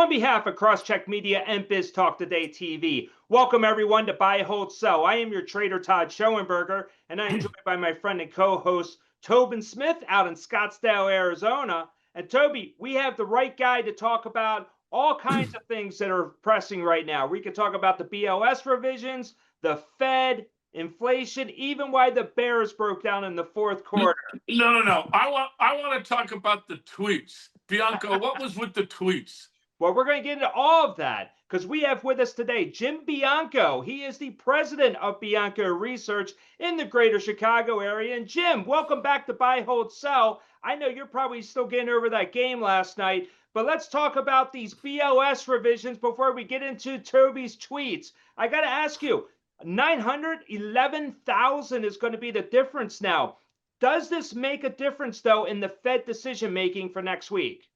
On behalf of CrossCheck Media and Biz Talk Today TV, welcome everyone to Buy, Hold, Sell. I am your trader, Todd Schoenberger, and I am joined by my friend and co-host, Tobin Smith, out in Scottsdale, Arizona. And Toby, we have the right guy to talk about all kinds of things that are pressing right now. We could talk about the BLS revisions, the Fed, inflation, even why the Bears broke down in the fourth quarter. No. I want to talk about the tweets. Bianco, what was with the tweets? Well, we're going to get into all of that because we have with us today Jim Bianco. He is the president of Bianco Research in the greater Chicago area. And Jim, welcome back to Buy, Hold, Sell. I know you're probably still getting over that game last night, but let's talk about these BLS revisions before we get into Toby's tweets. I got to ask you, 911,000 is going to be the difference now. Does this make a difference, though, in the Fed decision making for next week?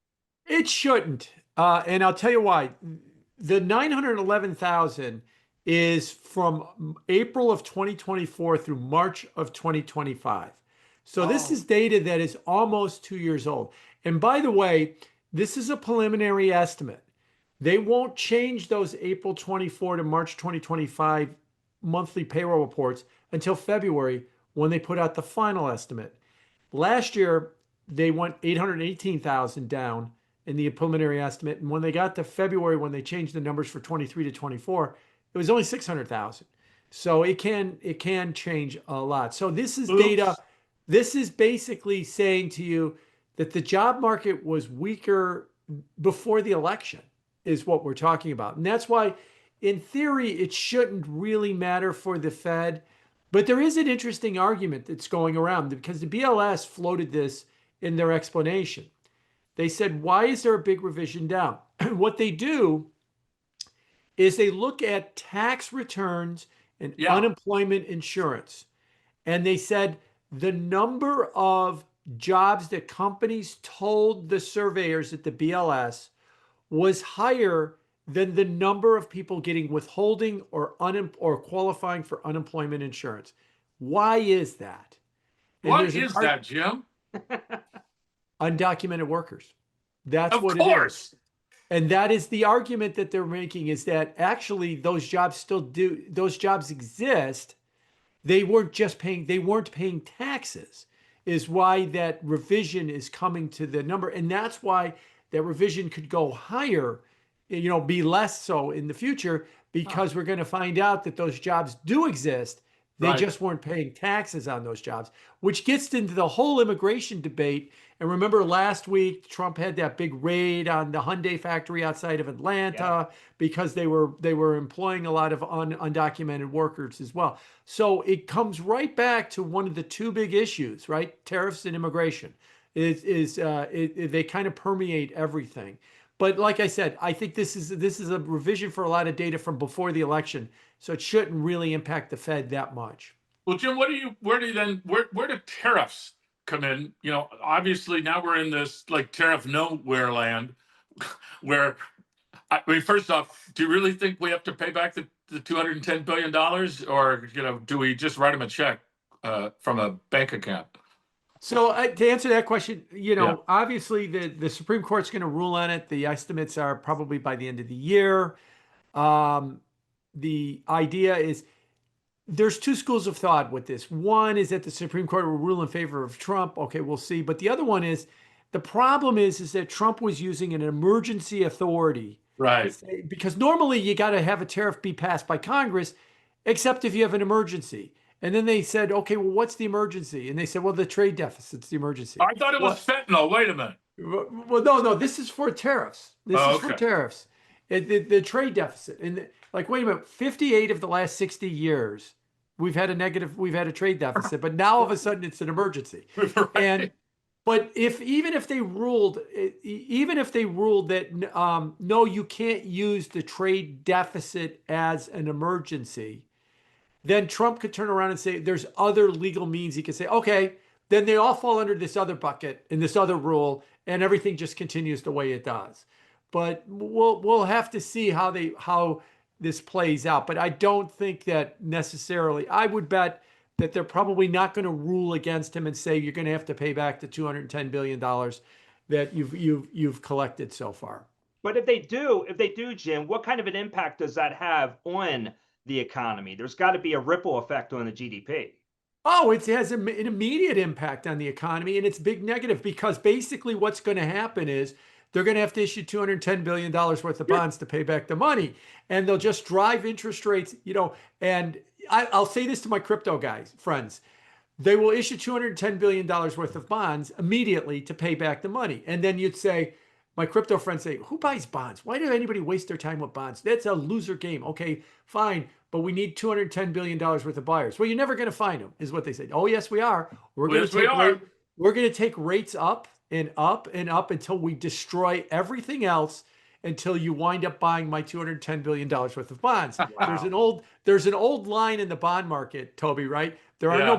It shouldn't. And I'll tell you why. The 911,000 is from April of 2024 through March of 2025. So this is data that is almost 2 years old. And by the way, this is a preliminary estimate. They won't change those April 24 to March 2025 monthly payroll reports until February when they put out the final estimate. Last year, they went 818,000 down in the preliminary estimate. And when they got to February, when they changed the numbers for 23 to 24, it was only 600,000. So it can change a lot. So this is data. This is basically saying to you that the job market was weaker before the election is what we're talking about. And that's why, in theory, it shouldn't really matter for the Fed. But there is an interesting argument that's going around because the BLS floated this in their explanation. They said, why is there a big revision down? What they do is they look at tax returns and unemployment insurance. And they said the number of jobs that companies told the surveyors at the BLS was higher than the number of people getting withholding or qualifying for unemployment insurance. Why is that? What is that, Jim? Undocumented workers. That's of what course. It is. And that is the argument that they're making, is that actually those jobs exist. They weren't paying taxes, is why that revision is coming to the number. And that's why that revision could go higher, be less so in the future, because we're going to find out that those jobs do exist. They just weren't paying taxes on those jobs, which gets into the whole immigration debate. And remember last week, Trump had that big raid on the Hyundai factory outside of Atlanta because they were employing a lot of undocumented workers as well. So it comes right back to one of the two big issues, right? Tariffs and immigration. They kind of permeate everything. But like I said, I think this is a revision for a lot of data from before the election, so it shouldn't really impact the Fed that much. Well, Jim, where do tariffs come in? Obviously now we're in this like tariff nowhere land, where first off, do you really think we have to pay back the $210 billion, or do we just write them a check from a bank account? So to answer that question, obviously the Supreme Court's going to rule on it. The estimates are probably by the end of the year. The idea is there's two schools of thought with this. One is that the Supreme Court will rule in favor of Trump. Okay, we'll see. But the other one is the problem is that Trump was using an emergency authority. Right. Because normally you got to have a tariff be passed by Congress, except if you have an emergency. And then they said, okay, well, what's the emergency? And they said, well, the trade deficit's the emergency. I thought it was fentanyl. Wait a minute. Well, no, this is for tariffs. For tariffs. The trade deficit. And wait a minute, 58 of the last 60 years, we've had a trade deficit, but now all of a sudden it's an emergency. Right. But even if they ruled that, no, you can't use the trade deficit as an emergency, then Trump could turn around and say there's other legal means. He could say, okay, then they all fall under this other bucket in this other rule, and everything just continues the way it does. But we'll have to see how this plays out. But I don't think that necessarily. I would bet that they're probably not going to rule against him and say you're going to have to pay back the $210 billion that you've collected so far. But if they do, Jim, what kind of an impact does that have on the economy? There's got to be a ripple effect on the GDP. Oh, it has an immediate impact on the economy, and it's big negative because basically what's going to happen is they're going to have to issue $210 billion worth of bonds to pay back the money, and they'll just drive interest rates, and I'll say this to my crypto guys, friends. They will issue $210 billion worth of bonds immediately to pay back the money. And then you'd say, my crypto friends say, who buys bonds? Why do anybody waste their time with bonds? That's a loser game. Okay, fine. But we need $210 billion worth of buyers. Well, you're never going to find them, is what they say. Oh, yes, we are. We're going to take rates up and up and up until we destroy everything else until you wind up buying my $210 billion worth of bonds. Wow. There's an old line in the bond market, Toby, right? There are no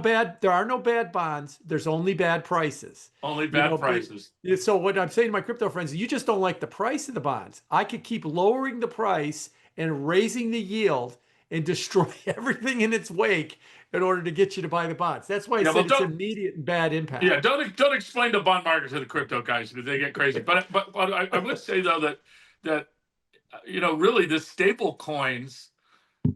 bad bonds. There's only bad prices. Only bad prices. So what I'm saying to my crypto friends, you just don't like the price of the bonds. I could keep lowering the price and raising the yield and destroy everything in its wake in order to get you to buy the bonds. That's why I said it's immediate and bad impact. Yeah, don't explain the bond market to the crypto guys because they get crazy. But I would say though that really the stable coins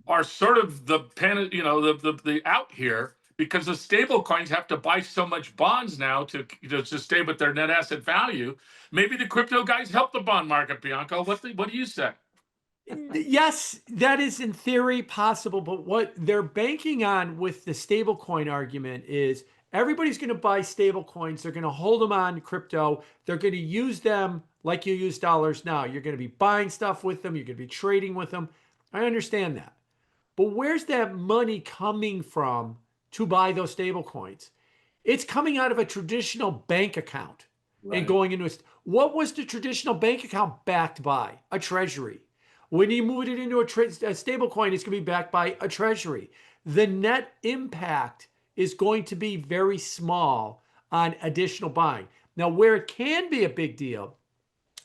are sort of the out here because the stable coins have to buy so much bonds now to stay with their net asset value. Maybe the crypto guys help the bond market, Bianco. What do you say? Yes, that is in theory possible, but what they're banking on with the stable coin argument is everybody's going to buy stable coins. They're going to hold them on crypto. They're going to use them like you use dollars now. You're going to be buying stuff with them. You're going to be trading with them. I understand that. But where's that money coming from to buy those stable coins? It's coming out of a traditional bank account and going into what was the traditional bank account backed by? A treasury. When you move it into a stable coin, it's going to be backed by a treasury. The net impact is going to be very small on additional buying. Now, where it can be a big deal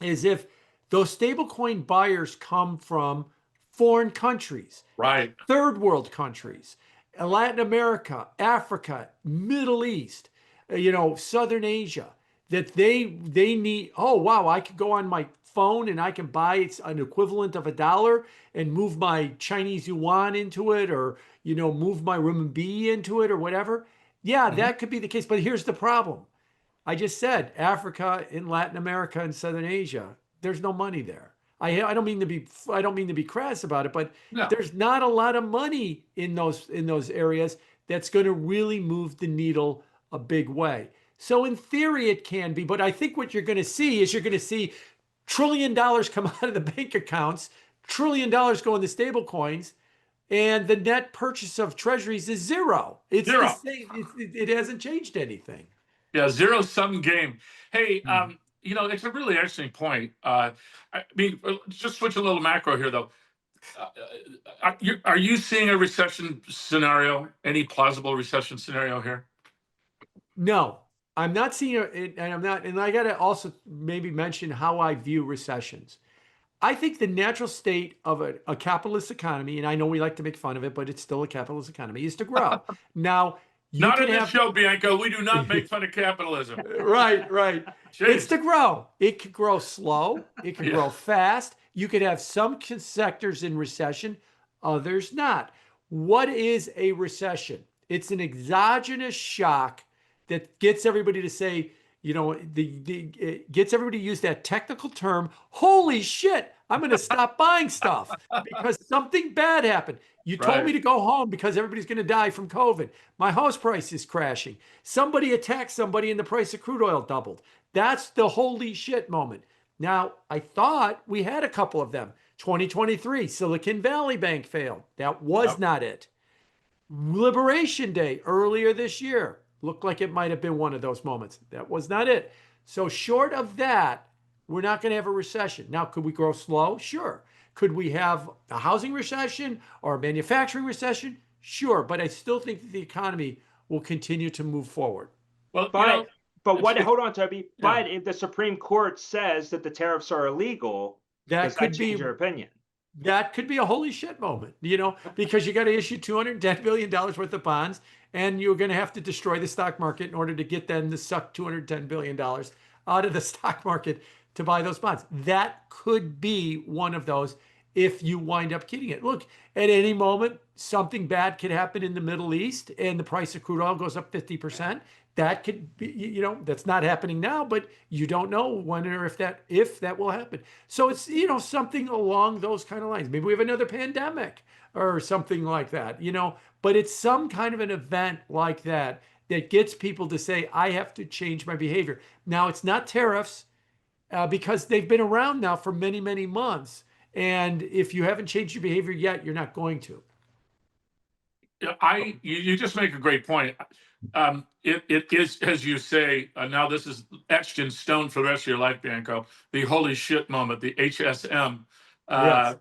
is if those stablecoin buyers come from foreign countries, right? Third world countries, Latin America, Africa, Middle East, Southern Asia, that they need, oh, wow, I could go on my phone and I can buy an equivalent of $1 and move my Chinese yuan into it or, move my renminbi into it or whatever. Yeah, that could be the case. But here's the problem. I just said Africa and Latin America and Southern Asia, there's no money there. I don't mean to be crass about it, but there's not a lot of money in those areas that's going to really move the needle a big way. So in theory, it can be, but I think what you're going to see is $1 trillion come out of the bank accounts, $1 trillion go into stable coins, and the net purchase of treasuries is zero. It's zero. The same. It hasn't changed anything. Yeah, zero-sum game. Hey, it's a really interesting point. I mean, just switch a little macro here, though. Are you seeing a recession scenario? Any plausible recession scenario here? No, I'm not seeing it, and I'm not. And I got to also maybe mention how I view recessions. I think the natural state of a capitalist economy, and I know we like to make fun of it, but it's still a capitalist economy, is to grow. Now, not in this show, Bianco. We do not make fun of capitalism. Right. Jeez. It's to grow. It could grow slow. It could grow fast. You could have some sectors in recession, others not. What is a recession? It's an exogenous shock that gets everybody to say, it gets everybody to use that technical term, holy shit, I'm going to stop buying stuff because something bad happened. You told me to go home because everybody's going to die from COVID. My house price is crashing. Somebody attacked somebody and the price of crude oil doubled. That's the holy shit moment. Now, I thought we had a couple of them. 2023, Silicon Valley Bank failed. That was not it. Liberation Day earlier this year looked like it might have been one of those moments. That was not it. So short of that, we're not going to have a recession. Now, could we grow slow? Sure. Could we have a housing recession or a manufacturing recession? Sure. But I still think that the economy will continue to move forward. Well, hold on, Toby. Yeah. But if the Supreme Court says that the tariffs are illegal, does that change your opinion? That could be a holy shit moment, because you got to issue $210 billion worth of bonds and you're going to have to destroy the stock market in order to get them to suck $210 billion out of the stock market to buy those bonds. That could be one of those if you wind up getting it. Look, at any moment, something bad could happen in the Middle East and the price of crude oil goes up 50%. That could be, that's not happening now, but you don't know when or if that will happen. So it's, something along those kind of lines. Maybe we have another pandemic or something like that, but it's some kind of an event like that that gets people to say, I have to change my behavior. Now, it's not tariffs because they've been around now for many, many months. And if you haven't changed your behavior yet, you're not going to. You just make a great point. It is, as you say, now this is etched in stone for the rest of your life, Bianco, the holy shit moment, the HSM, Yes.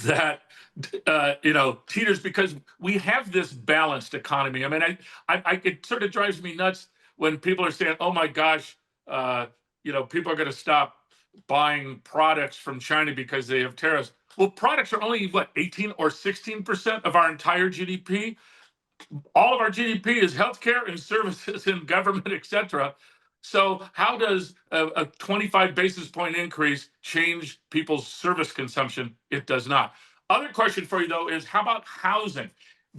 that teeters, because we have this balanced economy. I mean, it sort of drives me nuts when people are saying, oh my gosh, people are going to stop buying products from China because they have tariffs. Well, products are only, 18 or 16% of our entire GDP? All of our GDP is healthcare and services and government, et cetera. So how does a 25 basis point increase change people's service consumption? It does not. Other question for you, though, is how about housing?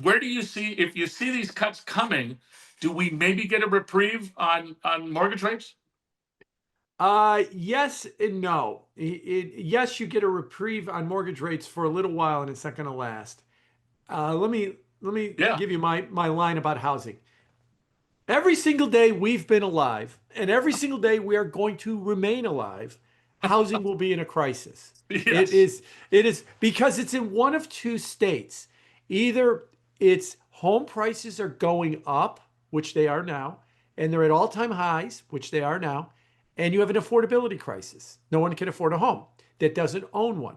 Where do you see, if you see these cuts coming, do we maybe get a reprieve on mortgage rates? Yes and no. Yes, you get a reprieve on mortgage rates for a little while, and it's not going to last. Let me give you my line about housing. Every single day we've been alive, and every single day we are going to remain alive, housing will be in a crisis. Yes. It is because it's in one of two states. Either it's home prices are going up, which they are now, and they're at all-time highs, which they are now, and you have an affordability crisis. No one can afford a home that doesn't own one.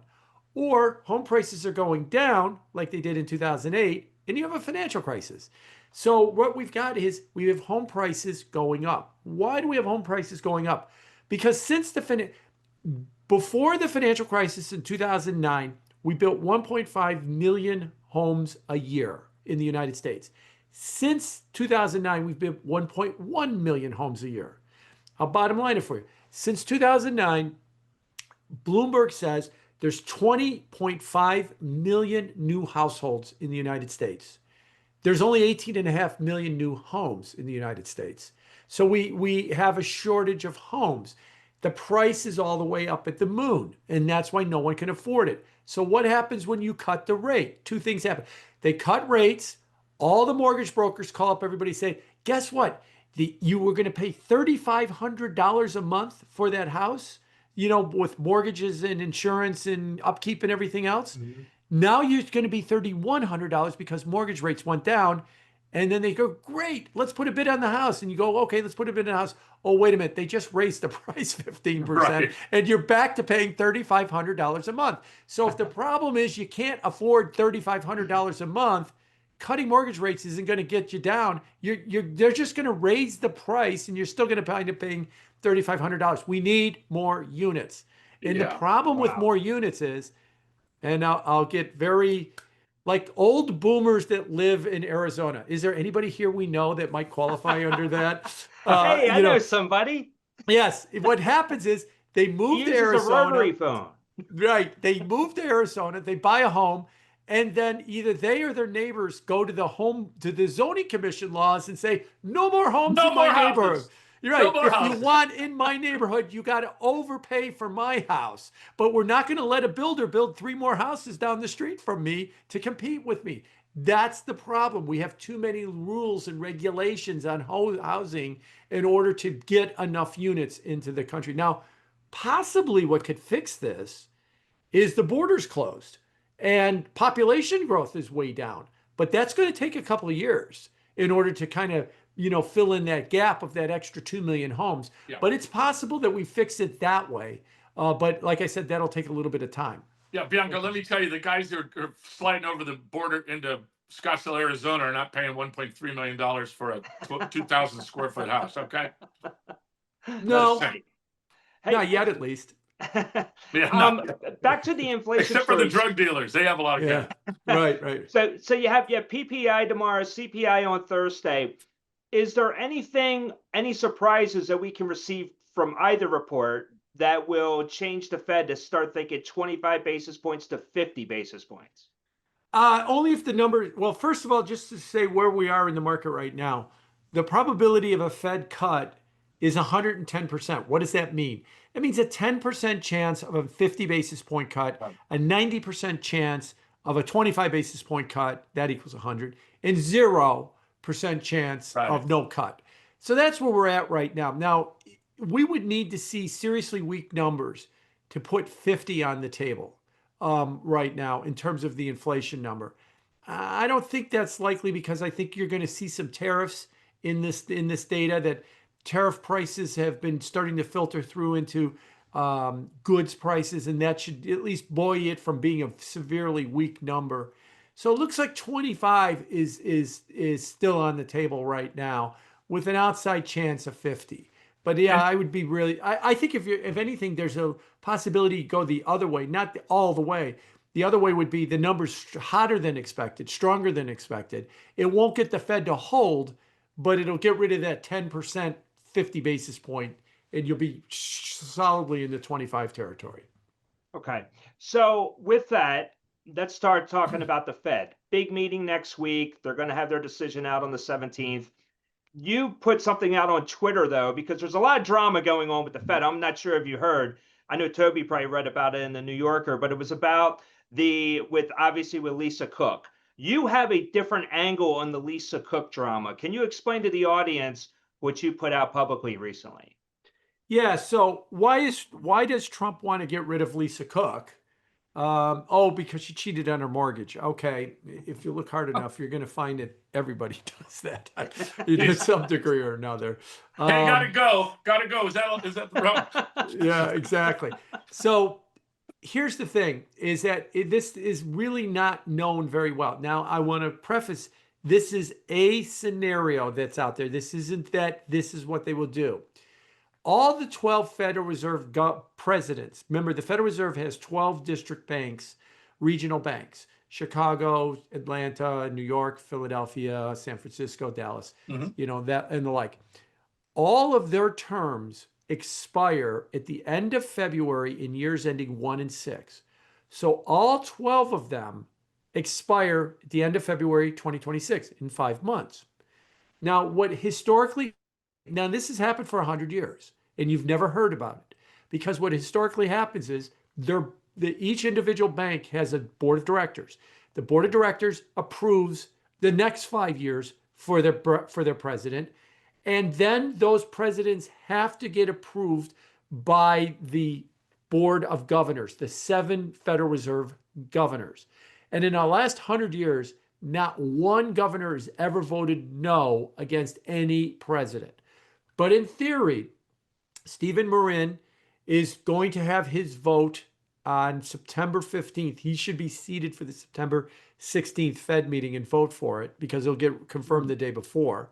Or home prices are going down like they did in 2008, and you have a financial crisis. So what we've got is we have home prices going up. Why do we have home prices going up? Because before the financial crisis in 2009, we built 1.5 million homes a year in the United States. Since 2009, we've built 1.1 million homes a year. I'll bottom line it for you. Since 2009, Bloomberg says there's 20.5 million new households in the United States. There's only 18.5 million new homes in the United States. So we have a shortage of homes. The price is all the way up at the moon, and that's why no one can afford it. So what happens when you cut the rate? Two things happen. They cut rates. All the mortgage brokers call up everybody and say, guess what? You were going to pay $3,500 a month for that house, with mortgages and insurance and upkeep and everything else. Mm-hmm. Now you're going to be $3,100 because mortgage rates went down. And then they go, great, let's put a bid on the house. And you go, okay, let's put a bid on the house. Oh, wait a minute, they just raised the price 15%. Right. And you're back to paying $3,500 a month. So if the problem is you can't afford $3,500 a month, cutting mortgage rates isn't going to get you down. They're just going to raise the price, and you're still going to end up paying $3,500. We need more units. And the problem with more units is, and I'll get very, like old boomers that live in Arizona. Is there anybody here we know that might qualify under that? Hey, I know somebody. Yes. What happens is they move to Arizona. A rotary phone. Right. They move to Arizona. They buy a home. And then either they or their neighbors go to the zoning commission laws and say, no more homes in my neighborhood. You're right. No if you want in my neighborhood, you got to overpay for my house. But we're not going to let a builder build 3 more houses down the street from me to compete with me. That's the problem. We have too many rules and regulations on housing in order to get enough units into the country. Now, possibly what could fix this is the borders closed. And population growth is way down, but that's going to take a couple of years in order to kind of, fill in that gap of that extra 2 million homes. Yeah. But it's possible that we fix it that way. But like I said, that'll take a little bit of time. Yeah, Bianco, let me tell you, the guys that are sliding over the border into Scottsdale, Arizona are not paying $1.3 million for a 2,000 square foot house, okay? No, not yet at least. Back to the inflation except story. For the drug dealers, they have a lot of cash. Right. So you have PPI tomorrow, CPI on Thursday. Is there any surprises that we can receive from either report that will change the Fed to start thinking 25 basis points to 50 basis points? Only if the number, well, first of all, just to say where we are in the market right now, the probability of a Fed cut is 110%. What does that mean? It means a 10% chance of a 50 basis point cut, a 90% chance of a 25 basis point cut, that equals 100, and 0% chance of no cut. So that's where we're at right now. Now, we would need to see seriously weak numbers to put 50 on the table right now in terms of the inflation number. I don't think that's likely because I think you're going to see some tariffs in this data, that tariff prices have been starting to filter through into goods prices, and that should at least buoy it from being a severely weak number. So it looks like 25 is still on the table right now with an outside chance of 50. But yeah, I would be really, I think if anything, there's a possibility to go the other way, not all the way. The other way would be the numbers hotter than expected, stronger than expected. It won't get the Fed to hold, but it'll get rid of that 10%, 50 basis point, and you'll be solidly in the 25 territory. Okay. So with that, let's start talking about the Fed. Big meeting next week. They're going to have their decision out on the 17th. You put something out on Twitter, though, because there's a lot of drama going on with the Fed. I'm not sure if you heard. I know Toby probably read about it in the New Yorker, but it was about with Lisa Cook. You have a different angle on the Lisa Cook drama. Can you explain to the audience what you put out publicly recently? Yeah. So why does Trump want to get rid of Lisa Cook? Because she cheated on her mortgage. Okay, if you look hard enough, you're going to find that everybody does that to some degree or another. Hey, gotta go. Is that the problem? Yeah, exactly. So here's the thing: is that this is really not known very well. Now, I want to preface: this is a scenario that's out there. This isn't that this is what they will do. All the 12 Federal Reserve presidents, remember the Federal Reserve has 12 district banks, regional banks, Chicago, Atlanta, New York, Philadelphia, San Francisco, Dallas, that and the like. All of their terms expire at the end of February in years ending 1 and 6. So all 12 of them expire at the end of February 2026 in 5 months. Now, now this has happened for 100 years, and you've never heard about it, because what historically happens is each individual bank has a board of directors. The board of directors approves the next 5 years for their president, and then those presidents have to get approved by the board of governors, the 7 Federal Reserve governors. And in the last 100 years, not one governor has ever voted no against any president. But in theory, Stephen Marin is going to have his vote on September 15th. He should be seated for the September 16th Fed meeting and vote for it because it'll get confirmed the day before.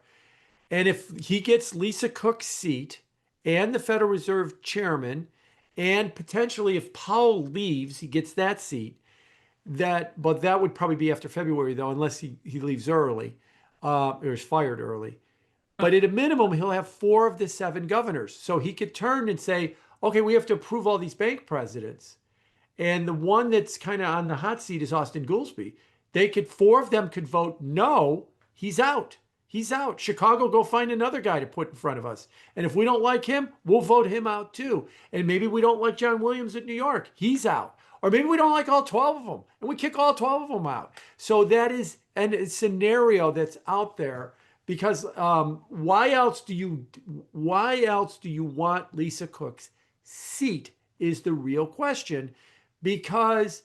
And if he gets Lisa Cook's seat and the Federal Reserve chairman, and potentially if Powell leaves, he gets that seat, but that would probably be after February, though, unless he leaves early or is fired early. But at a minimum, he'll have 4 of the 7 governors. So he could turn and say, okay, we have to approve all these bank presidents. And the one that's kind of on the hot seat is Austin Goolsbee. 4 of them could vote no, he's out. He's out. Chicago, go find another guy to put in front of us. And if we don't like him, we'll vote him out too. And maybe we don't like John Williams at New York. He's out. Or maybe we don't like all 12 of them and we kick all 12 of them out. So that is a scenario that's out there. Because why else do you want Lisa Cook's seat is the real question. Because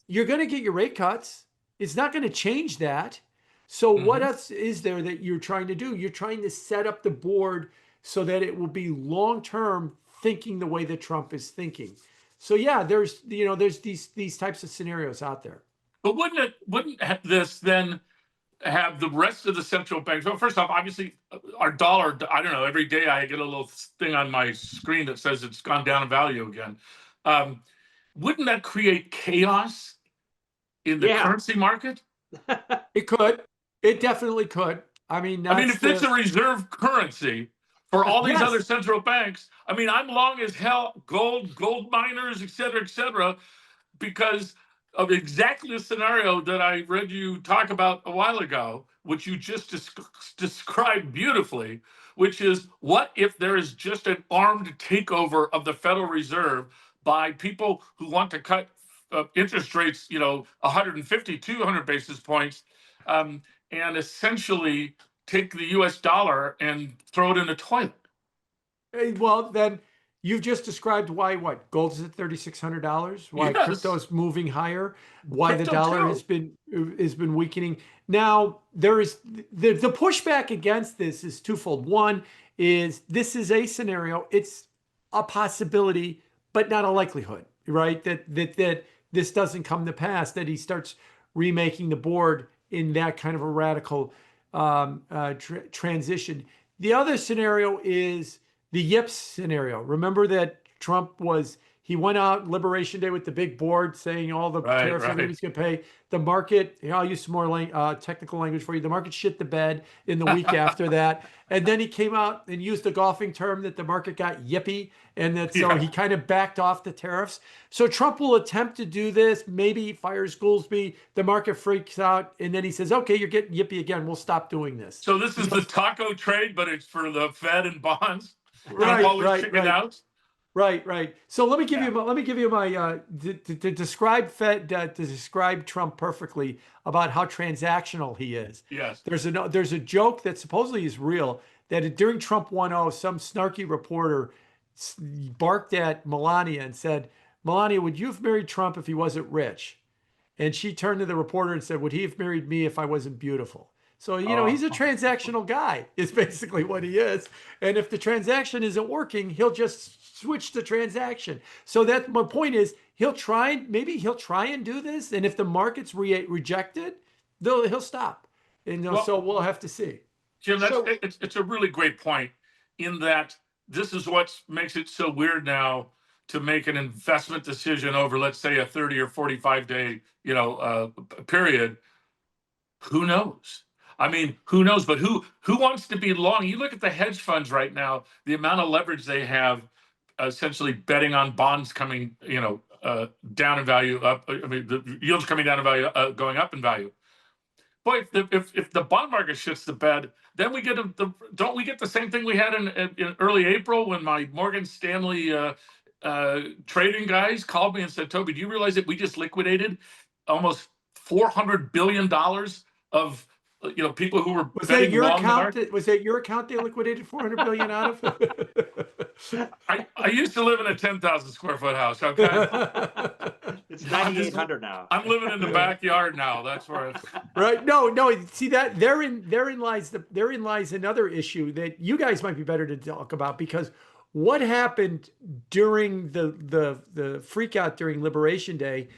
you're going to get your rate cuts. It's not going to change that. So what else is there that you're trying to do? You're trying to set up the board so that it will be long-term thinking the way that Trump is thinking. So yeah, there's these types of scenarios out there. But wouldn't this then have the rest of the central banks? Well, first off, obviously, our dollar, I don't know, every day I get a little thing on my screen that says it's gone down in value again. Wouldn't that create chaos in the currency market? It could. It definitely could. I mean, if it's a reserve currency for all these Yes. other central banks. I mean, I'm long as hell, gold miners, et cetera, because of exactly the scenario that I read you talk about a while ago, which you just described beautifully, which is what if there is just an armed takeover of the Federal Reserve by people who want to cut interest rates, 150, 200 basis points, and essentially take the US dollar and throw it in the toilet. Well, then you've just described why what gold is at $3,600, why Yes. crypto is moving higher, why the Crypto dollar too. has been weakening. Now, there is the pushback against this is twofold. One is this is a scenario, it's a possibility, but not a likelihood, right? That this doesn't come to pass, that he starts remaking the board in that kind of a radical transition. The other scenario is the yips scenario. Remember that he went out Liberation Day with the big board saying all the tariffs everybody's going to pay. The market, I'll use some more technical language for you. The market shit the bed in the week after that. And then he came out and used the golfing term that the market got yippy. And so he kind of backed off the tariffs. So Trump will attempt to do this. Maybe he fires Goolsbee. The market freaks out. And then he says, okay, you're getting yippy again. We'll stop doing this. So this is the taco trade, but it's for the Fed and bonds. Right. So let me give you my to describe Trump perfectly about how transactional he is. Yes. There's a joke that supposedly is real that during Trump 1.0, some snarky reporter barked at Melania and said, "Melania, would you have married Trump if he wasn't rich?" And she turned to the reporter and said, "Would he have married me if I wasn't beautiful?" So, he's a transactional guy, is basically what he is. And if the transaction isn't working, he'll just switch the transaction. So that my point is, he'll try and do this. And if the market's rejected, he'll stop. And so we'll have to see. Jim, it's a really great point in that this is what makes it so weird now to make an investment decision over, let's say, a 30 or 45 day, period. Who knows? I mean, who knows? But who wants to be long? You look at the hedge funds right now, the amount of leverage they have, essentially betting on bonds coming, down in value. The yields coming down in value, going up in value. Boy, if the bond market shits the bed, then don't we get the same thing we had in early April when my Morgan Stanley trading guys called me and said, "Toby, do you realize that we just liquidated almost $400 billion of people who were betting long the market?" Was that your account they liquidated $400 billion out of? I used to live in a 10,000 square foot house. Okay, it's 9,800 now. I'm living in the backyard now. That's where it's right. No. See that therein lies another issue that you guys might be better to talk about, because what happened during the freak out during Liberation Day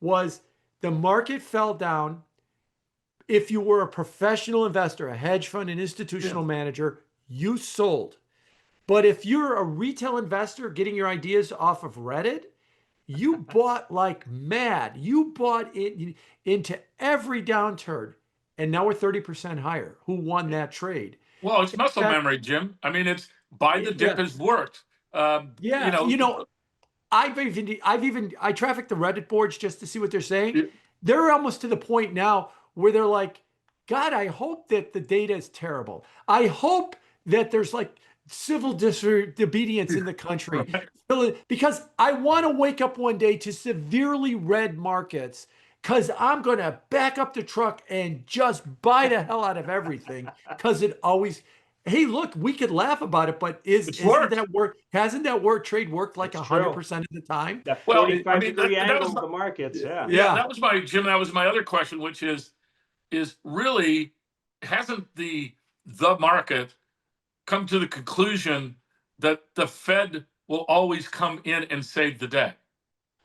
was the market fell down. If you were a professional investor, a hedge fund, an institutional manager, you sold. But if you're a retail investor getting your ideas off of Reddit, you bought like mad. You bought into every downturn. And now we're 30% higher. Who won that trade? Well, it's muscle memory, Jim. I mean, it's buy the dip has worked. I traffic the Reddit boards just to see what they're saying. Yeah. They're almost to the point now where they're like, God, I hope that the data is terrible. I hope that there's like civil disobedience in the country. Right. Because I want to wake up one day to severely red markets, because I'm going to back up the truck and just buy the hell out of everything, because it always... Hey, look, we could laugh about it, but hasn't that trade worked like 100% of the time? That 45-degree angle of the markets, yeah. That was my other question, which is really, hasn't the market come to the conclusion that the Fed will always come in and save the day?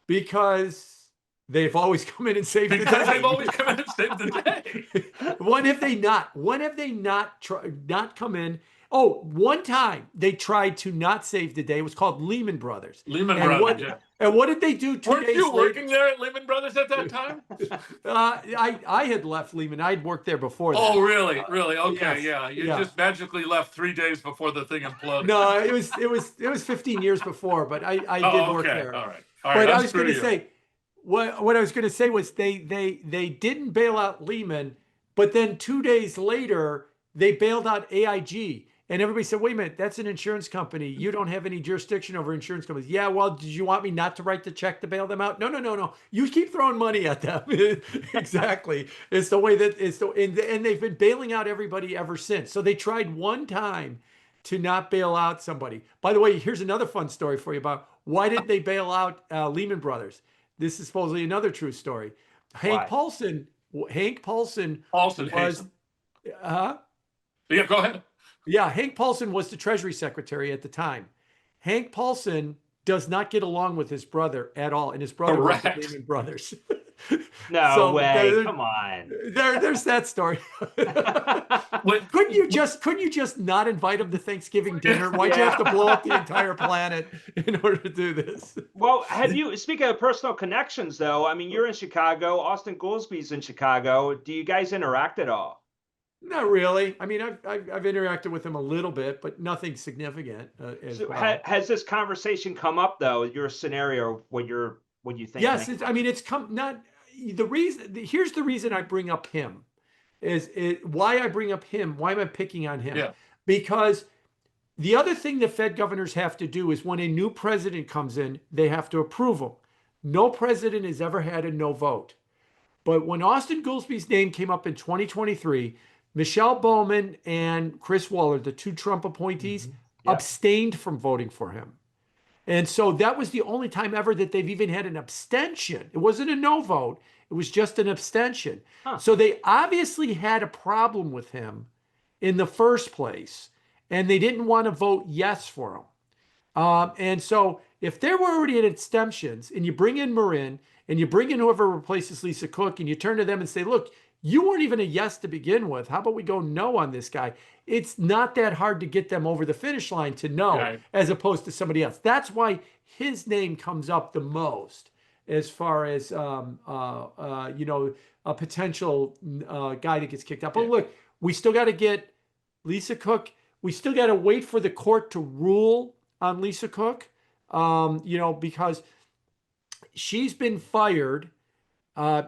Because they've always come in and saved the day. Because they've always come in and saved the day. When have they not come in? Oh, one time they tried to not save the day. It was called Lehman Brothers. Lehman And Brothers. Yeah. what did they do 2 Weren't days you later? working there at Lehman Brothers at that time? I had left Lehman. I'd worked there before that. Oh, really? Really? Okay, Yes. yeah. You Yeah. just magically left 3 days before the thing imploded. No, it was 15 years before, but I did work okay. there. All right. But I was Unscrew going to you. say, what I was going to say was they didn't bail out Lehman, but then 2 days later they bailed out AIG, and everybody said, "Wait a minute, that's an insurance company. You don't have any jurisdiction over insurance companies." Yeah, well, did you want me not to write the check to bail them out? No, no, no, no. You keep throwing money at them. Exactly. It's the way that and they've been bailing out everybody ever since. So they tried one time to not bail out somebody. By the way, here's another fun story for you about why did they bail out Lehman Brothers. This is supposedly another true story. Hank Paulson was, yeah, go ahead. Yeah, Hank Paulson was the Treasury Secretary at the time. Hank Paulson does not get along with his brother at all, and his brother was the Lehman Brothers. No way! Come on. There's that story. Couldn't you just not invite him to Thanksgiving dinner? Why'd you have to blow up the entire planet in order to do this? Well, speaking of personal connections, though, I mean, you're in Chicago. Austin Goolsby's in Chicago. Do you guys interact at all? Not really. I mean, I've interacted with him a little bit, but nothing significant. Has this conversation come up though? Your scenario, what you think? Yes, it's come not the reason. Here's the reason I bring up him why I bring up him. Why am I picking on him? Yeah. Because the other thing the Fed governors have to do is when a new president comes in, they have to approve him. No president has ever had a no vote. But when Austin Goolsby's name came up in 2023, Michelle Bowman and Chris Waller, the two Trump appointees, abstained from voting for him. And so that was the only time ever that they've even had an abstention. It wasn't a no vote. It was just an abstention. Huh. So they obviously had a problem with him in the first place, and they didn't want to vote yes for him. And so if there were already an abstentions, and you bring in Marin, and you bring in whoever replaces Lisa Cook, and you turn to them and say, look, you weren't even a yes to begin with. How about we go no on this guy? It's not that hard to get them over the finish line to no, as opposed to somebody else. That's why his name comes up the most as far as a potential guy that gets kicked out. But look, we still got to get Lisa Cook. We still got to wait for the court to rule on Lisa Cook, because she's been fired.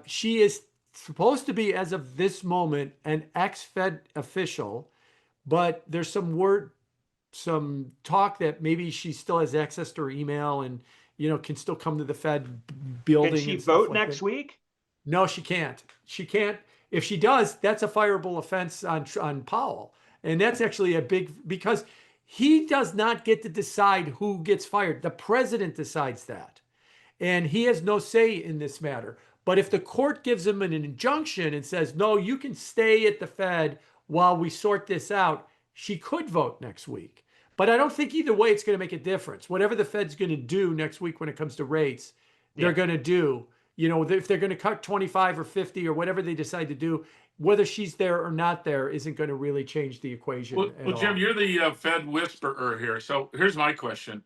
She is supposed to be, as of this moment, an ex-Fed official, but there's some talk that maybe she still has access to her email and, can still come to the Fed building. Can she vote next week? No, she can't. She can't. If she does, that's a fireable offense on Powell. And that's actually because he does not get to decide who gets fired. The president decides that. And he has no say in this matter. But if the court gives him an injunction and says, no, you can stay at the Fed while we sort this out, she could vote next week. But I don't think either way it's going to make a difference. Whatever the Fed's going to do next week when it comes to rates, they're going to do. If they're going to cut 25 or 50 or whatever they decide to do, whether she's there or not there isn't going to really change the equation. Well, Jim, you're the Fed whisperer here. So here's my question.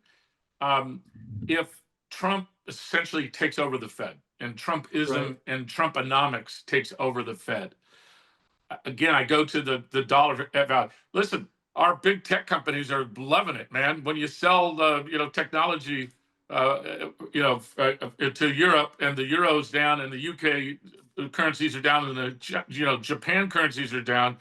If Trump essentially takes over the Fed and Trumpism and Trumponomics takes over the Fed, again, I go to the dollar value. Listen, our big tech companies are loving it, man. When you sell the technology to Europe and the euro's down and the UK currencies are down and the Japan currencies are down,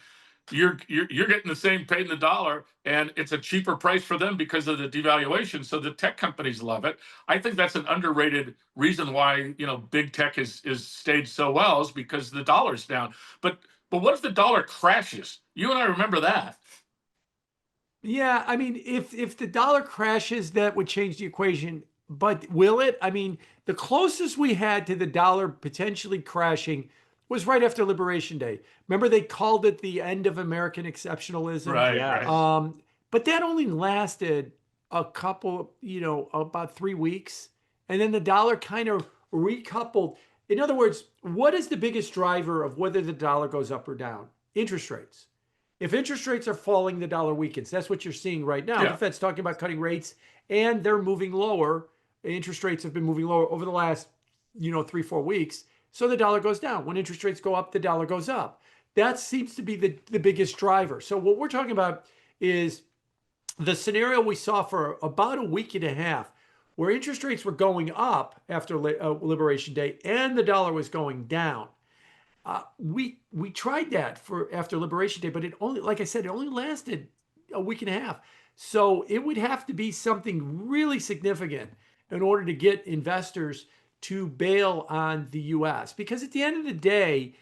you're getting the same paid in the dollar, and it's a cheaper price for them because of the devaluation. So the tech companies love it. I think that's an underrated reason why big tech is stayed so well, is because the dollar's down. But what if the dollar crashes? You and I remember that. Yeah, I mean, if the dollar crashes, that would change the equation. But will it? I mean, the closest we had to the dollar potentially crashing was right after Liberation Day. Remember, they called it the end of American exceptionalism. Right. But that only lasted a couple, about 3 weeks, and then the dollar kind of recoupled. In other words, what is the biggest driver of whether the dollar goes up or down? Interest rates. If interest rates are falling, the dollar weakens. That's what you're seeing right now. Yeah. The Fed's talking about cutting rates, and they're moving lower. Interest rates have been moving lower over the last, 3-4 weeks. So the dollar goes down. When interest rates go up, the dollar goes up. That seems to be the biggest driver. So what we're talking about is the scenario we saw for about a week and a half, where interest rates were going up after Liberation Day and the dollar was going down. We tried that for after Liberation Day, but it only, like I said, it only lasted a week and a half. So it would have to be something really significant in order to get investors to bail on the U.S. Because at the end of the day,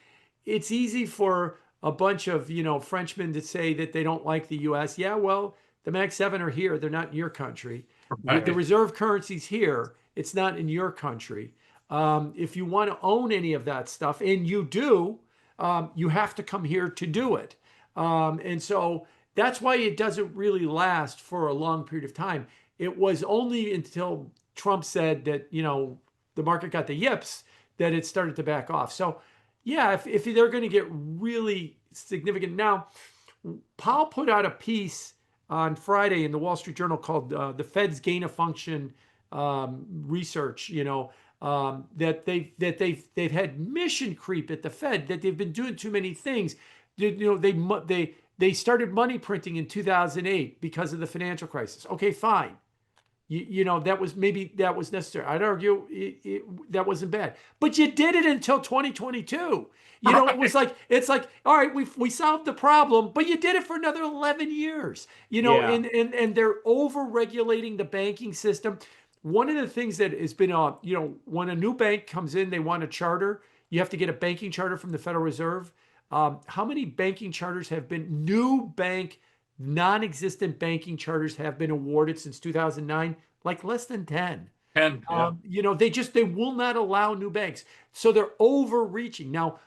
it's easy for a bunch of Frenchmen to say that they don't like the U.S. Yeah, well, the Mag 7 are here; they're not in your country. Right. The reserve currency's here; it's not in your country. If you want to own any of that stuff, and you do, you have to come here to do it. And so that's why it doesn't really last for a long period of time. It was only until Trump said that, the market got the yips that it started to back off. So yeah, if they're going to get really significant. Now, Powell put out a piece on Friday in the Wall Street Journal called the Fed's Gain of Function Research, that they've had mission creep at the Fed, that they've been doing too many things. They started money printing in 2008 because of the financial crisis. Okay, fine. That was necessary. I'd argue that wasn't bad, but you did it until 2022. It was like, it's like, all right, we solved the problem, but you did it for another 11 years. Yeah. And they're over regulating the banking system. One of the things that has been, when a new bank comes in, they want a charter. You have to get a banking charter from the Federal Reserve. How many banking charters have been new bank? Non-existent banking charters have been awarded since 2009, like less than 10. 10, yeah. They will not allow new banks. So they're overreaching. Now,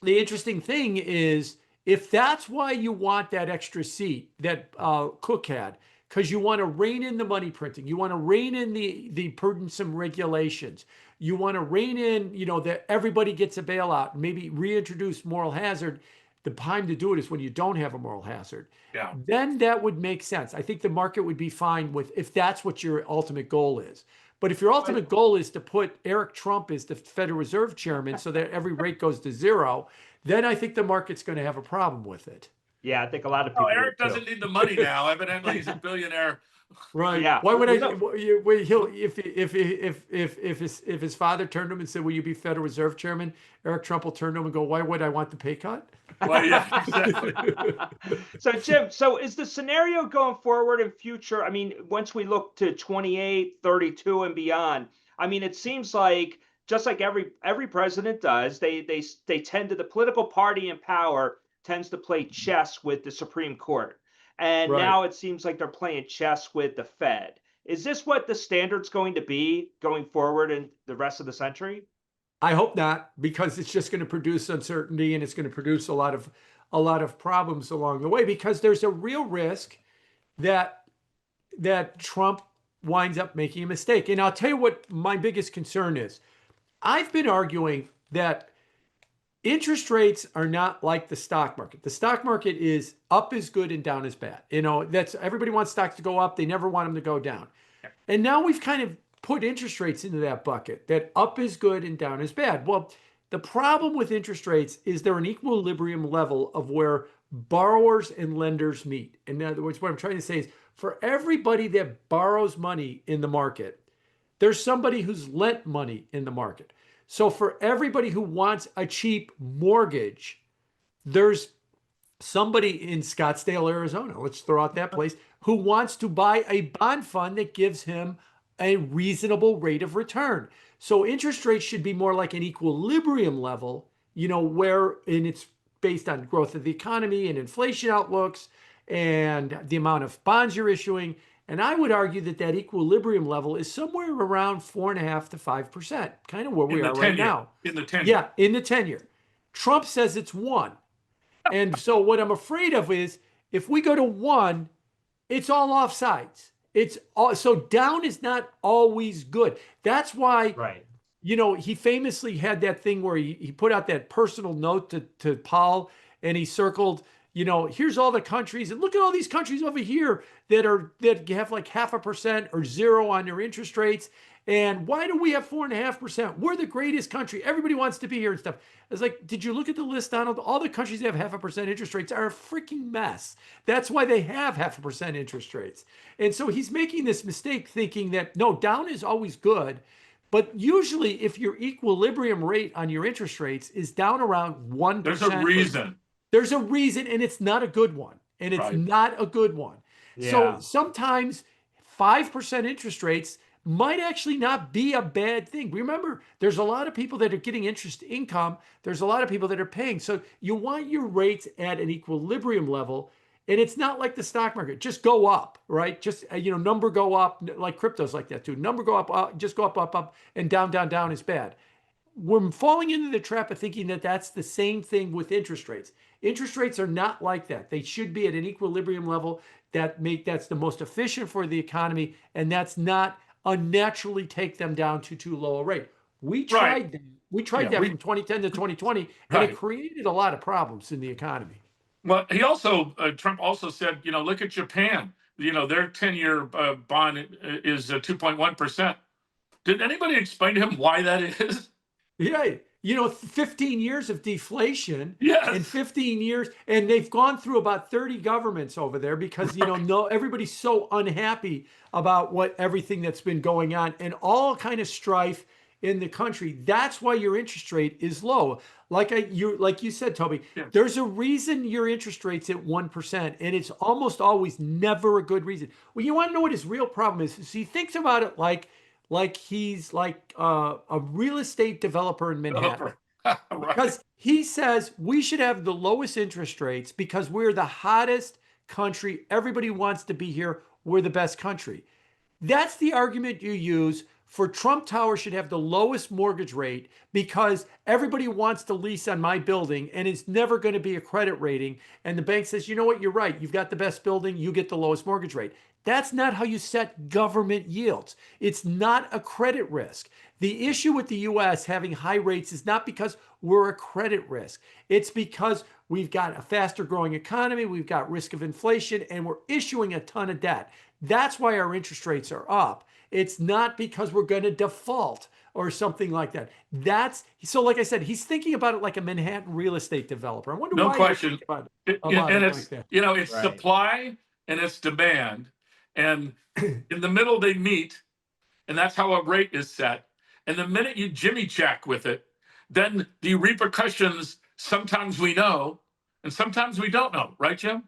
the interesting thing is, if that's why you want that extra seat that Cook had, because you want to rein in the money printing, you want to rein in the burdensome regulations, you want to rein in, that everybody gets a bailout, maybe reintroduce moral hazard. The time to do it is when you don't have a moral hazard. Yeah. Then that would make sense. I think the market would be fine with, if that's what your ultimate goal is. But if your ultimate goal is to put Eric Trump as the Federal Reserve Chairman so that every rate goes to zero, then I think the market's going to have a problem with it. Yeah, I think a lot of people. Eric doesn't need the money now. Evidently, he's a billionaire. Right. Yeah. Why would if his father turned to him and said, "Will you be Federal Reserve Chairman?" Eric Trump will turn to him and go, "Why would I want the pay cut?" Well, yeah, exactly. So Jim, is the scenario going forward in future? I mean, once we look to 28, 32 and beyond, I mean, it seems like just like every president does, they tend to, the political party in power tends to play chess with the Supreme Court. And Right. now it seems like they're playing chess with the Fed. Is this what the standard's going to be going forward in the rest of the century? I hope not, because it's just going to produce uncertainty and it's going to produce a lot of problems along the way, because there's a real risk that Trump winds up making a mistake. And I'll tell you what my biggest concern is. I've been arguing that interest rates are not like the stock market. The stock market is up is good and down is bad. That's, everybody wants stocks to go up. They never want them to go down. And now we've kind of put interest rates into that bucket, that up is good and down is bad. Well, the problem with interest rates is they're an equilibrium level of where borrowers and lenders meet. In other words, what I'm trying to say is, for everybody that borrows money in the market, there's somebody who's lent money in the market. So for everybody who wants a cheap mortgage, there's somebody in Scottsdale, Arizona, let's throw out that place, who wants to buy a bond fund that gives him a reasonable rate of return. So interest rates should be more like an equilibrium level, and it's based on growth of the economy and inflation outlooks and the amount of bonds you're issuing. And I would argue that equilibrium level is somewhere around 4.5% to 5%, kind of where we are right now. In the 10-year. Yeah, in the 10-year. Trump says it's 1. And so what I'm afraid of is, if we go to 1, it's all offsides. So down is not always good. That's why, Right. He famously had that thing where he put out that personal note to Paul, and he circled, here's all the countries, and look at all these countries over here that have like 0.5% or zero on their interest rates. And why do we have 4.5%? We're the greatest country. Everybody wants to be here and stuff. It's like, did you look at the list, Donald? All the countries that have 0.5% interest rates are a freaking mess. That's why they have 0.5% interest rates. And so he's making this mistake thinking that no, down is always good. But usually, if your equilibrium rate on your interest rates is down around 1%, there's a reason. There's a reason, and it's not a good one. And it's not a good one. Yeah. So sometimes 5% interest rates might actually not be a bad thing. Remember, there's a lot of people that are getting interest income. There's a lot of people that are paying. So you want your rates at an equilibrium level. And it's not like the stock market, just go up, right? Just, number go up, like crypto's like that too. Number go up, just go up, and down, down, down is bad. We're falling into the trap of thinking that that's the same thing with interest rates. Interest rates are not like that. They should be at an equilibrium level that's the most efficient for the economy, and that's not unnaturally take them down to too low a rate. We tried that. We tried that from 2010 to 2020, and it created a lot of problems in the economy. Well, Trump also said, look at Japan. Their 10-year bond is 2.1%. Did anybody explain to him why that is? Yeah, 15 years of deflation, yes. And 15 years, and they've gone through about 30 governments over there because everybody's so unhappy about everything that's been going on, and all kind of strife in the country. That's why your interest rate is low. Like you said, Toby, there's a reason your interest rate's at 1%, and it's almost always never a good reason. Well, you want to know what his real problem is? So he thinks about it like he's like a real estate developer in Manhattan. Right. Because he says we should have the lowest interest rates because we're the hottest country. Everybody wants to be here. We're the best country. That's the argument you use for Trump Tower should have the lowest mortgage rate because everybody wants to lease on my building and it's never going to be a credit rating. And the bank says, you know what, you're right. You've got the best building. You get the lowest mortgage rate. That's not how you set government yields. It's not a credit risk. The issue with the US having high rates is not because we're a credit risk. It's because we've got a faster growing economy, we've got risk of inflation, and we're issuing a ton of debt. That's why our interest rates are up. It's not because we're going to default or something like that. So like I said, he's thinking about it like a Manhattan real estate developer. I wonder why. No question. It's Right. supply and it's demand. And in the middle, they meet, and that's how a rate is set. And the minute you Jimmy check with it, then the repercussions, sometimes we know, and sometimes we don't know. Right, Jim?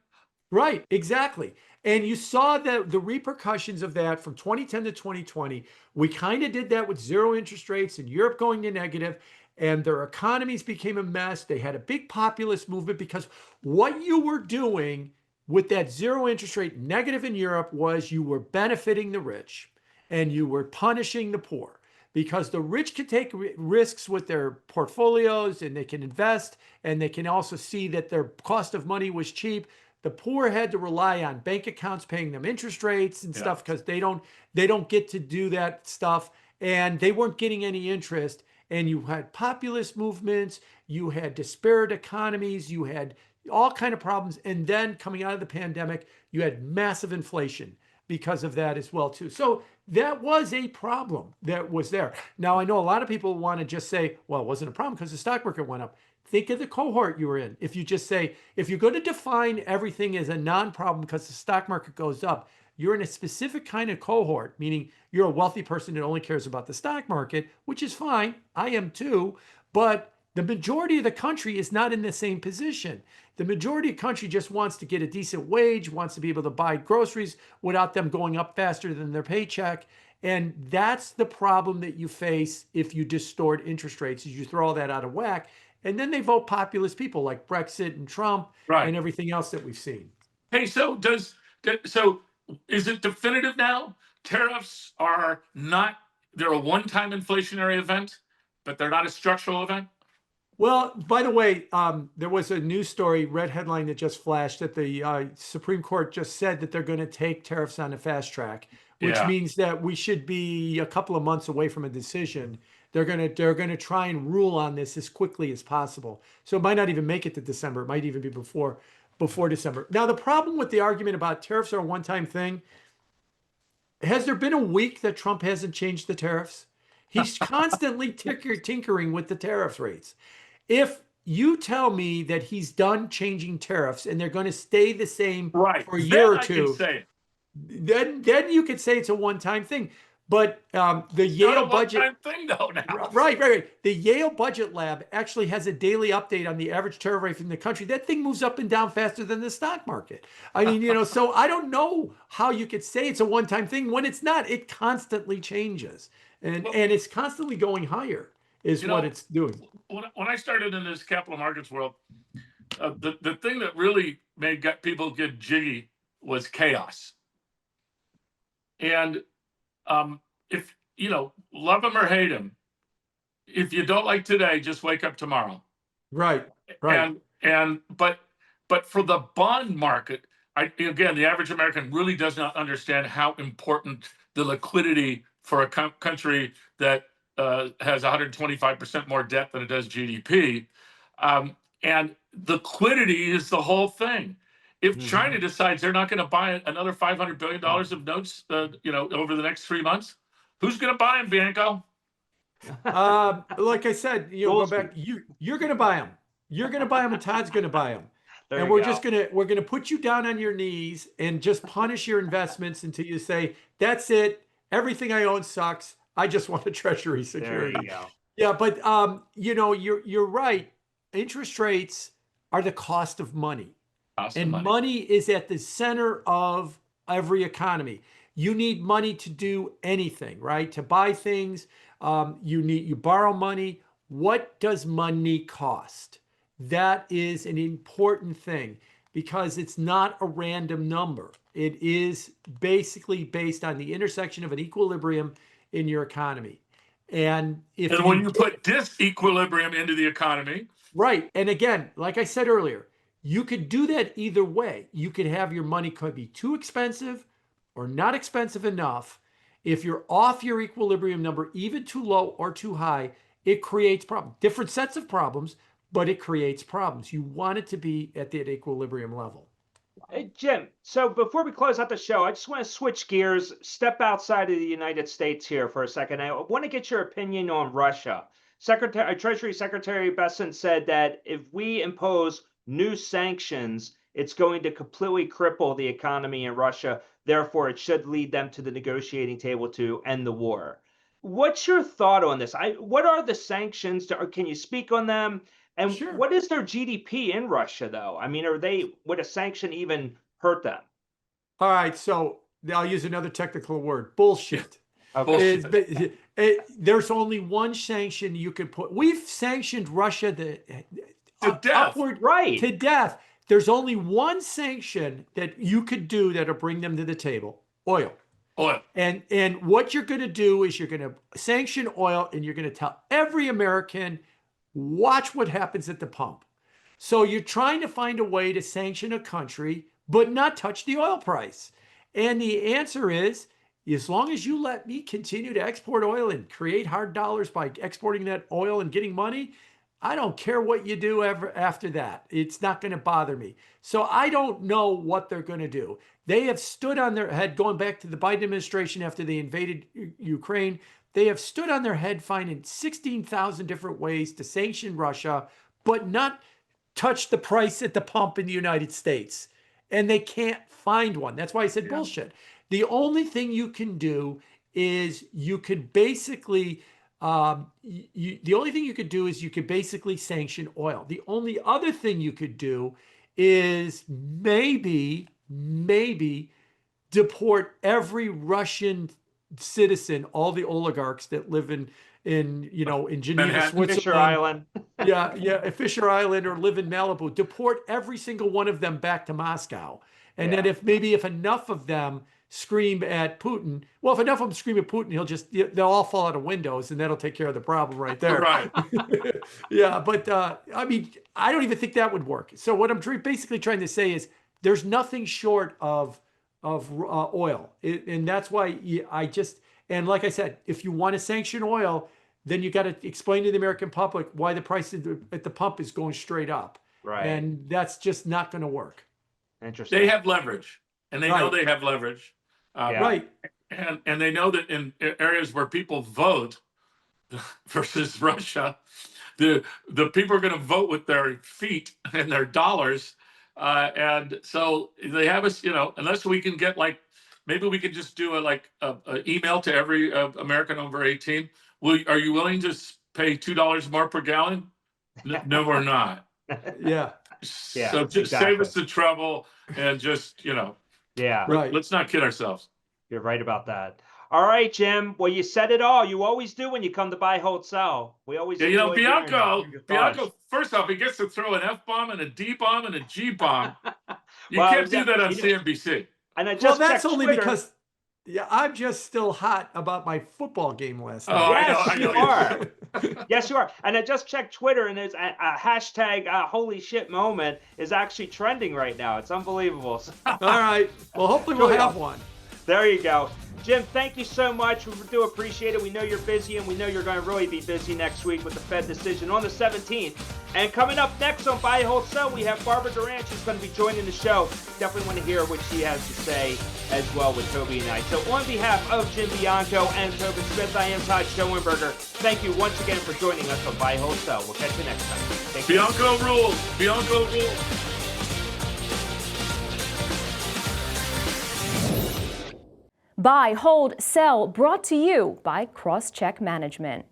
Right, exactly. And you saw the repercussions of that from 2010 to 2020. We kind of did that with zero interest rates and Europe going to negative, and their economies became a mess. They had a big populist movement because what you were doing with that zero interest rate negative in Europe was you were benefiting the rich and you were punishing the poor because the rich can take risks with their portfolios and they can invest and they can also see that their cost of money was cheap. The poor had to rely on bank accounts paying them interest rates and stuff because they don't get to do that stuff, and they weren't getting any interest. And you had populist movements, you had disparate economies, you had all kind of problems. And then coming out of the pandemic, you had massive inflation because of that as well too. So that was a problem that was there. Now I know a lot of people want to just say, well, it wasn't a problem because the stock market went up. Think of the cohort you were in. If you just say, if you're going to define everything as a non-problem because the stock market goes up, you're in a specific kind of cohort, meaning you're a wealthy person that only cares about the stock market, which is fine. I am too. But the majority of the country is not in the same position. The majority of the country just wants to get a decent wage, wants to be able to buy groceries without them going up faster than their paycheck. And that's the problem that you face if you distort interest rates, is you throw all that out of whack. And then they vote populist people like Brexit and Trump and everything else that we've seen. Hey, so is it definitive now? Tariffs are not, they're a one-time inflationary event, but they're not a structural event? Well, by the way, there was a news story, red headline that just flashed that the Supreme Court just said that they're going to take tariffs on a fast track, which means that we should be a couple of months away from a decision. They're gonna try and rule on this as quickly as possible. So it might not even make it to December. It might even be before. before December. Now, the problem with the argument about tariffs are a one-time thing, has there been a week that Trump hasn't changed the tariffs? He's constantly tinkering with the tariff rates. If you tell me that he's done changing tariffs and they're going to stay the same Right. for a year or I two, can say it. then you could say it's a one-time thing. But the Not Yale a budget, one-time thing though now. right. The Yale Budget Lab actually has a daily update on the average tariff rate in the country. That thing moves up and down faster than the stock market. I mean, so I don't know how you could say it's a one-time thing when it's not. It constantly changes, and it's constantly going higher. Is what it's doing. When I started in this capital markets world, the thing that really got people get jiggy was chaos. And if love him or hate him, if you don't like today, just wake up tomorrow. Right. But for the bond market, again, the average American really does not understand how important the liquidity for a country that has 125% more debt than it does GDP, and liquidity is the whole thing. If China decides they're not going to buy another $500 billion of notes, over the next 3 months, who's going to buy them, Bianco? Like I said, go back. You're going to buy them. You're going to buy them, and Todd's going to buy them. And we're going to put you down on your knees and just punish your investments until you say, that's it. Everything I own sucks. I just want a Treasury security. There you go. Yeah, but you're right. Interest rates are the cost of money. Money is at the center of every economy. You need money to do anything, right? To buy things, you borrow money. What does money cost? That is an important thing because it's not a random number. It is basically based on the intersection of an equilibrium in your economy. And when you put disequilibrium into the economy. Right. And again, like I said earlier, you could do that either way. You could have your money could be too expensive or not expensive enough. If you're off your equilibrium number, even too low or too high, it creates problems. Different sets of problems, but it creates problems. You want it to be at that equilibrium level. Hey, Jim, so before we close out the show, I just want to switch gears, step outside of the United States here for a second. I want to get your opinion on Russia. Treasury Secretary Besson said that if we impose new sanctions, it's going to completely cripple the economy in Russia. Therefore, it should lead them to the negotiating table to end the war. What's your thought on this? What are the sanctions? Can you speak on them? And Sure. What is their GDP in Russia, though? I mean, would a sanction even hurt them? All right, so I'll use another technical word: bullshit. Okay. There's only one sanction you can put. We've sanctioned Russia to death. To death. There's only one sanction that you could do that'll bring them to the table: oil. And what you're going to do is you're going to sanction oil, and you're going to tell every American, watch what happens at the pump. So you're trying to find a way to sanction a country, but not touch the oil price. And the answer is, as long as you let me continue to export oil and create hard dollars by exporting that oil and getting money, I don't care what you do ever after that. It's not going to bother me. So I don't know what they're going to do. They have stood on their head, going back to the Biden administration after they invaded Ukraine. They have stood on their head finding 16,000 different ways to sanction Russia, but not touch the price at the pump in the United States. And they can't find one. That's why I said bullshit. The only thing you can do is you could basically, the only thing you could do is you could basically sanction oil. The only other thing you could do is maybe deport every Russian citizen, all the oligarchs that live in Geneva, Switzerland, Fisher Island. Fisher Island, or live in Malibu. Deport every single one of them back to Moscow. And then if enough of them scream at Putin, well, if enough of them scream at Putin, they'll all fall out of windows, and that'll take care of the problem right there. Right. But I mean, I don't even think that would work. So what I'm basically trying to say is there's nothing short of oil. And that's why and like I said, if you want to sanction oil, then you got to explain to the American public why the price at the pump is going straight up. Right. And that's just not going to work. Interesting. They have leverage, and they know Right. they have leverage. Yeah. Right. And they know that in areas where people vote versus Russia, the people are going to vote with their feet and their dollars, and so they have us. Unless we can get maybe we could just do a email to every American over 18. Are you willing to pay $2 more per gallon? No, we're not. Yeah. Yeah, So just exactly. save us the trouble and just Yeah. Right. let's not kid ourselves. You're right about that. All right, Jim. Well, you said it all. You always do when you come to buy, hold, sell. We always Yeah, enjoy hearing your thoughts. Bianco. First off, he gets to throw an F bomb and a D bomb and a G bomb. You Well, can't do that on you know, CNBC. and I Well, just that's checked only Twitter. because I'm just still hot about my football game last Oh, night. Yes, I know you are. Yes, you are. And I just checked Twitter, and there's a hashtag holy shit moment is actually trending right now. It's unbelievable. All right. Well, hopefully we'll have one. There you go. Jim, thank you so much. We do appreciate it. We know you're busy, and we know you're going to really be busy next week with the Fed decision on the 17th. And coming up next on Buy, Hold, Sell, we have Barbara Durant. She's going to be joining the show. Definitely want to hear what she has to say as well with Toby and I. So on behalf of Jim Bianco and Tobin Smith, I am Todd Schoenberger. Thank you once again for joining us on Buy, Hold, Sell. We'll catch you next time. Take care. Bianco rules. Bianco rules. Buy, hold, sell, brought to you by CrossCheck Management.